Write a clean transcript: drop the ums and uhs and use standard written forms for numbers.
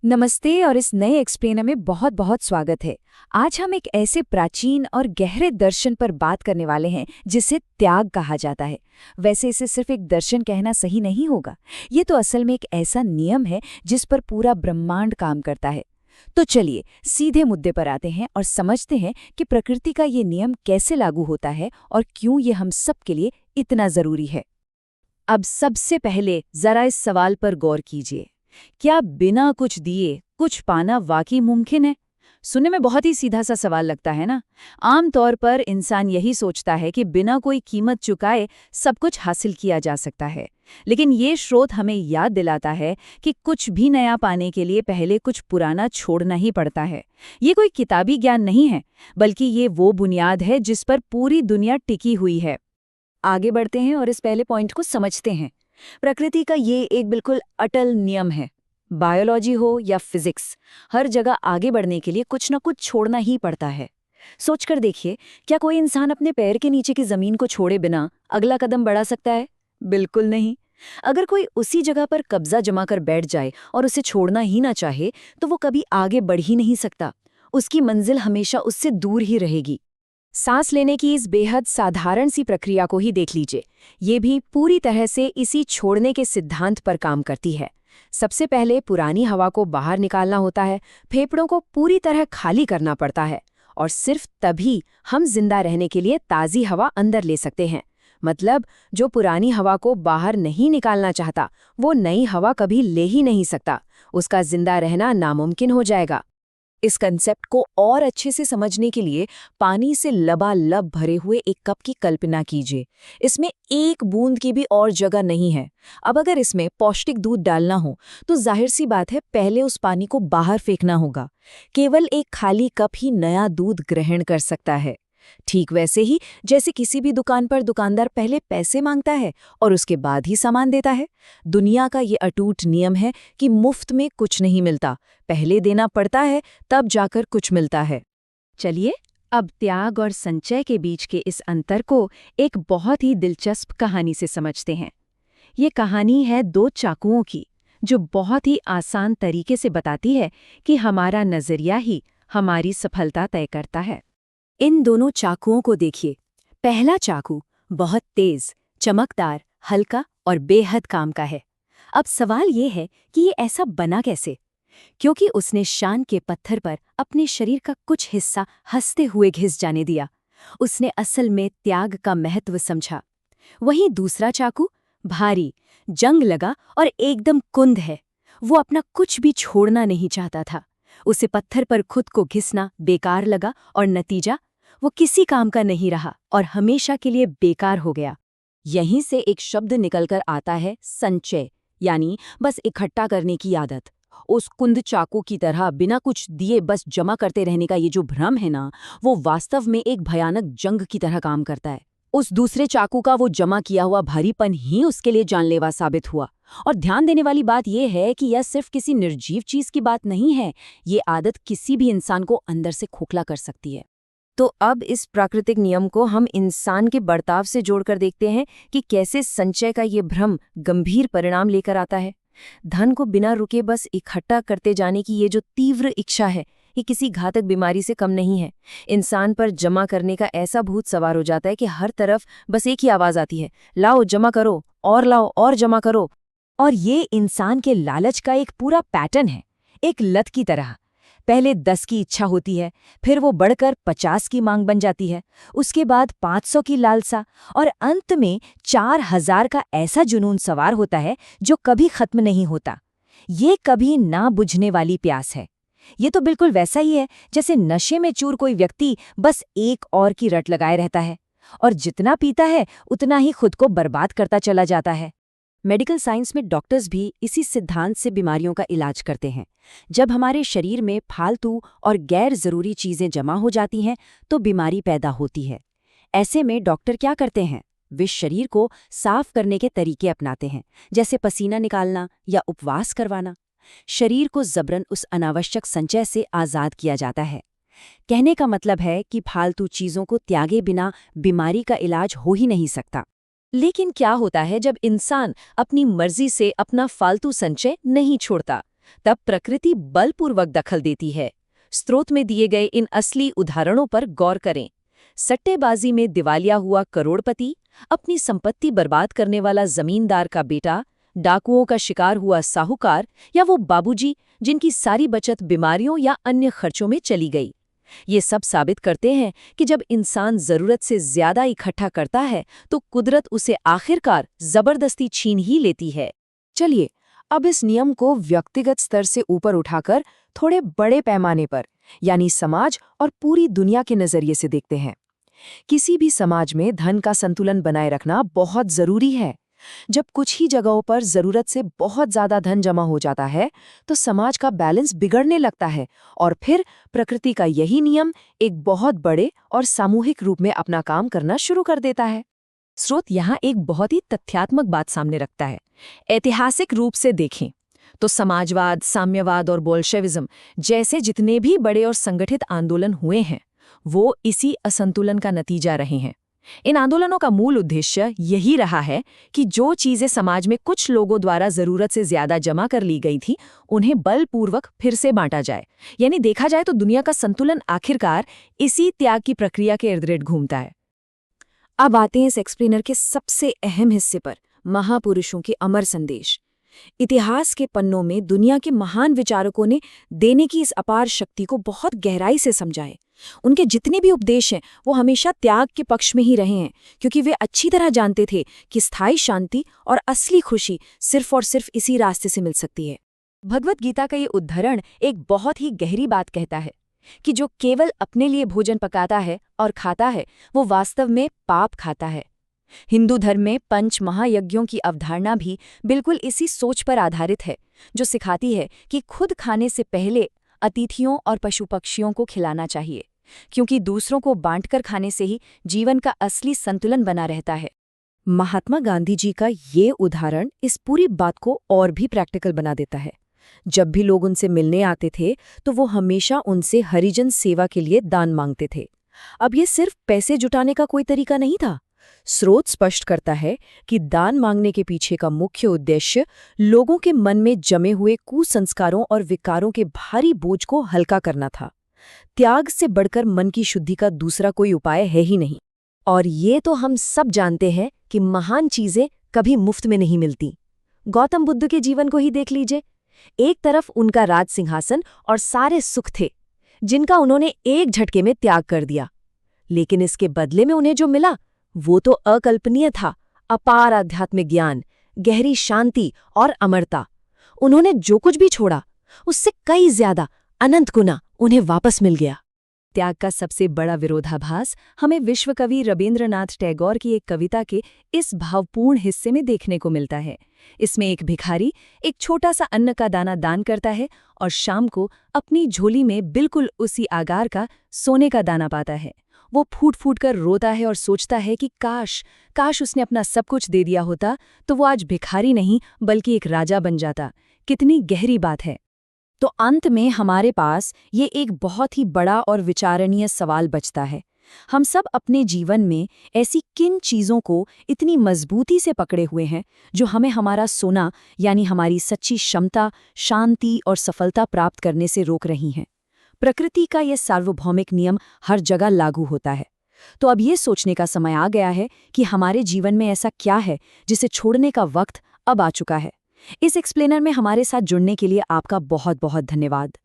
नमस्ते और इस नए एक्सप्लेनर में बहुत बहुत स्वागत है। आज हम एक ऐसे प्राचीन और गहरे दर्शन पर बात करने वाले हैं जिसे त्याग कहा जाता है। वैसे इसे सिर्फ एक दर्शन कहना सही नहीं होगा, ये तो असल में एक ऐसा नियम है जिस पर पूरा ब्रह्मांड काम करता है। तो चलिए सीधे मुद्दे पर आते हैं और समझते हैं कि प्रकृति का ये नियम कैसे लागू होता है और क्यों ये हम सब के लिए इतना जरूरी है। अब सबसे पहले जरा इस सवाल पर गौर कीजिए, क्या बिना कुछ दिए कुछ पाना वाकई मुमकिन है? सुनने में बहुत ही सीधा सा सवाल लगता है ना। आमतौर पर इंसान यही सोचता है कि बिना कोई कीमत चुकाए सब कुछ हासिल किया जा सकता है, लेकिन ये स्रोत हमें याद दिलाता है कि कुछ भी नया पाने के लिए पहले कुछ पुराना छोड़ना ही पड़ता है। ये कोई किताबी ज्ञान नहीं है, बल्कि ये वो बुनियाद है जिस पर पूरी दुनिया टिकी हुई है। आगे बढ़ते हैं और इस पहले पॉइंट को समझते हैं। प्रकृति का ये एक बिल्कुल अटल नियम है। बायोलॉजी हो या फिजिक्स, हर जगह आगे बढ़ने के लिए कुछ न कुछ छोड़ना ही पड़ता है। सोचकर देखिए, क्या कोई इंसान अपने पैर के नीचे की जमीन को छोड़े बिना अगला कदम बढ़ा सकता है? बिल्कुल नहीं। अगर कोई उसी जगह पर कब्जा जमा कर बैठ जाए और उसे छोड़ना ही ना चाहे, तो वो कभी आगे बढ़ ही नहीं सकता। उसकी मंजिल हमेशा उससे दूर ही रहेगी। सांस लेने की इस बेहद साधारण सी प्रक्रिया को ही देख लीजिए। ये भी पूरी तरह से इसी छोड़ने के सिद्धांत पर काम करती है। सबसे पहले पुरानी हवा को बाहर निकालना होता है, फेफड़ों को पूरी तरह खाली करना पड़ता है, और सिर्फ तभी हम जिंदा रहने के लिए ताज़ी हवा अंदर ले सकते हैं। मतलब जो पुरानी हवा को बाहर नहीं निकालना चाहता, वो नई हवा कभी ले ही नहीं सकता। उसका जिंदा रहना नामुमकिन हो जाएगा। इस कंसेप्ट को और अच्छे से समझने के लिए पानी से लबालब भरे हुए एक कप की कल्पना कीजिए। इसमें एक बूंद की भी और जगह नहीं है। अब अगर इसमें पौष्टिक दूध डालना हो तो जाहिर सी बात है, पहले उस पानी को बाहर फेंकना होगा। केवल एक खाली कप ही नया दूध ग्रहण कर सकता है। ठीक वैसे ही जैसे किसी भी दुकान पर दुकानदार पहले पैसे मांगता है और उसके बाद ही सामान देता है, दुनिया का ये अटूट नियम है कि मुफ्त में कुछ नहीं मिलता, पहले देना पड़ता है, तब जाकर कुछ मिलता है। चलिए अब त्याग और संचय के बीच के इस अंतर को एक बहुत ही दिलचस्प कहानी से समझते हैं। ये कहानी है दो चाकुओं की, जो बहुत ही आसान तरीके से बताती है कि हमारा नजरिया ही हमारी सफलता तय करता है। इन दोनों चाकुओं को देखिए। पहला चाकू बहुत तेज, चमकदार, हल्का और बेहद काम का है। अब सवाल ये है कि ये ऐसा बना कैसे? क्योंकि उसने शान के पत्थर पर अपने शरीर का कुछ हिस्सा हंसते हुए घिस जाने दिया। उसने असल में त्याग का महत्व समझा। वहीं दूसरा चाकू भारी, जंग लगा और एकदम कुंद है। वो अपना कुछ भी छोड़ना नहीं चाहता था। उसे पत्थर पर खुद को घिसना बेकार लगा और नतीजा, वो किसी काम का नहीं रहा और हमेशा के लिए बेकार हो गया। यहीं से एक शब्द निकलकर आता है, संचय, यानी बस इकट्ठा करने की आदत। उस कुंद चाकू की तरह बिना कुछ दिए बस जमा करते रहने का ये जो भ्रम है ना, वो वास्तव में एक भयानक जंग की तरह काम करता है। उस दूसरे चाकू का वो जमा किया हुआ भारीपन ही उसके लिए जानलेवा साबित हुआ। और ध्यान देने वाली बात यह है कि यह सिर्फ किसी निर्जीव चीज की बात नहीं है। ये आदत किसी भी इंसान को अंदर से खोखला कर सकती है। तो अब इस प्राकृतिक नियम को हम इंसान के बर्ताव से जोड़कर देखते हैं कि कैसे संचय का ये भ्रम गंभीर परिणाम लेकर आता है। धन को बिना रुके बस इकट्ठा करते जाने की ये जो तीव्र इच्छा है, ये किसी घातक बीमारी से कम नहीं है। इंसान पर जमा करने का ऐसा भूत सवार हो जाता है कि हर तरफ बस एक ही आवाज आती है, लाओ जमा करो, और लाओ और जमा करो। और ये इंसान के लालच का एक पूरा पैटर्न है, एक लत की तरह। पहले 10 की इच्छा होती है, फिर वो बढ़कर 50 की मांग बन जाती है, उसके बाद 500 की लालसा, और अंत में 4000 का ऐसा जुनून सवार होता है जो कभी खत्म नहीं होता। ये कभी ना बुझने वाली प्यास है। ये तो बिल्कुल वैसा ही है जैसे नशे में चूर कोई व्यक्ति बस एक और की रट लगाए रहता है, और जितना पीता है उतना ही खुद को बर्बाद करता चला जाता है। मेडिकल साइंस में डॉक्टर्स भी इसी सिद्धांत से बीमारियों का इलाज करते हैं। जब हमारे शरीर में फालतू और गैर जरूरी चीजें जमा हो जाती हैं तो बीमारी पैदा होती है। ऐसे में डॉक्टर क्या करते हैं? वे शरीर को साफ करने के तरीके अपनाते हैं, जैसे पसीना निकालना या उपवास करवाना। शरीर को जबरन उस अनावश्यक संचय से आजाद किया जाता है। कहने का मतलब है कि फालतू चीजों को त्यागे बिना बीमारी का इलाज हो ही नहीं सकता। लेकिन क्या होता है जब इंसान अपनी मर्जी से अपना फालतू संचय नहीं छोड़ता? तब प्रकृति बलपूर्वक दखल देती है। स्रोत में दिए गए इन असली उदाहरणों पर गौर करें। सट्टेबाजी में दिवालिया हुआ करोड़पति, अपनी संपत्ति बर्बाद करने वाला जमींदार का बेटा, डाकुओं का शिकार हुआ साहूकार, या वो बाबूजी जिनकी सारी बचत बीमारियों या अन्य खर्चों में चली गई। ये सब साबित करते हैं कि जब इंसान जरूरत से ज्यादा इकट्ठा करता है तो कुदरत उसे आखिरकार जबरदस्ती छीन ही लेती है। चलिए अब इस नियम को व्यक्तिगत स्तर से ऊपर उठाकर थोड़े बड़े पैमाने पर यानी समाज और पूरी दुनिया के नजरिए से देखते हैं। किसी भी समाज में धन का संतुलन बनाए रखना बहुत जरूरी है। जब कुछ ही जगहों पर जरूरत से बहुत ज्यादा धन जमा हो जाता है तो समाज का बैलेंस बिगड़ने लगता है और फिर प्रकृति का यही नियम एक बहुत बड़े और सामूहिक रूप में अपना काम करना शुरू कर देता है। स्रोत यहाँ एक बहुत ही तथ्यात्मक बात सामने रखता है। ऐतिहासिक रूप से देखें तो समाजवाद, साम्यवाद और बोल्शेविज्म जैसे जितने भी बड़े और संगठित आंदोलन हुए हैं वो इसी असंतुलन का नतीजा रहे हैं। इन आंदोलनों का मूल उद्देश्य यही रहा है कि जो चीजें समाज में कुछ लोगों द्वारा जरूरत से ज्यादा जमा कर ली गई थी उन्हें बलपूर्वक फिर से बांटा जाए। यानी देखा जाए तो दुनिया का संतुलन आखिरकार इसी त्याग की प्रक्रिया के इर्द-गिर्द घूमता है। अब आते हैं इस एक्सप्लेनर के सबसे अहम हिस्से पर, महापुरुषों के अमर संदेश। इतिहास के पन्नों में दुनिया के महान विचारकों ने देने की इस अपार शक्ति को बहुत गहराई से समझा है। उनके जितने भी उपदेश हैं वो हमेशा त्याग के पक्ष में ही रहे हैं, क्योंकि वे अच्छी तरह जानते थे कि स्थायी शांति और असली खुशी सिर्फ और सिर्फ इसी रास्ते से मिल सकती है। भगवत गीता का ये उद्धरण एक बहुत ही गहरी बात कहता है कि जो केवल अपने लिए भोजन पकाता है और खाता है वो वास्तव में पाप खाता है। हिंदू धर्म में पंच महायज्ञों की अवधारणा भी बिल्कुल इसी सोच पर आधारित है, जो सिखाती है कि खुद खाने से पहले अतिथियों और पशु पक्षियों को खिलाना चाहिए, क्योंकि दूसरों को बांटकर खाने से ही जीवन का असली संतुलन बना रहता है। महात्मा गांधी जी का ये उदाहरण इस पूरी बात को और भी प्रैक्टिकल बना देता है। जब भी लोग उनसे मिलने आते थे तो वो हमेशा उनसे हरिजन सेवा के लिए दान मांगते थे। अब ये सिर्फ पैसे जुटाने का कोई तरीका नहीं था। स्रोत स्पष्ट करता है कि दान मांगने के पीछे का मुख्य उद्देश्य लोगों के मन में जमे हुए कुसंस्कारों और विकारों के भारी बोझ को हल्का करना था। त्याग से बढ़कर मन की शुद्धि का दूसरा कोई उपाय है ही नहीं। और ये तो हम सब जानते हैं कि महान चीजें कभी मुफ्त में नहीं मिलती। गौतम बुद्ध के जीवन को ही देख लीजिए। एक तरफ उनका राज सिंहासन और सारे सुख थे जिनका उन्होंने एक झटके में त्याग कर दिया, लेकिन इसके बदले में उन्हें जो मिला वो तो अकल्पनीय था। अपार आध्यात्मिक ज्ञान, गहरी शांति और अमरता। उन्होंने जो कुछ भी छोड़ा उससे कई ज्यादा अनंत गुना उन्हें वापस मिल गया। त्याग का सबसे बड़ा विरोधाभास हमें विश्वकवि रवींद्रनाथ टैगोर की एक कविता के इस भावपूर्ण हिस्से में देखने को मिलता है। इसमें एक भिखारी एक छोटा सा अन्न का दाना दान करता है और शाम को अपनी झोली में बिल्कुल उसी आकार का सोने का दाना पाता है। वो फूट फूट कर रोता है और सोचता है कि काश उसने अपना सब कुछ दे दिया होता तो वो आज भिखारी नहीं बल्कि एक राजा बन जाता। कितनी गहरी बात है। तो अंत में हमारे पास ये एक बहुत ही बड़ा और विचारणीय सवाल बचता है। हम सब अपने जीवन में ऐसी किन चीज़ों को इतनी मजबूती से पकड़े हुए हैं जो हमें हमारा सोना यानी हमारी सच्ची क्षमता, शांति और सफलता प्राप्त करने से रोक रही हैं? प्रकृति का यह सार्वभौमिक नियम हर जगह लागू होता है। तो अब ये सोचने का समय आ गया है कि हमारे जीवन में ऐसा क्या है जिसे छोड़ने का वक्त अब आ चुका है। इस एक्सप्लेनर में हमारे साथ जुड़ने के लिए आपका बहुत बहुत धन्यवाद।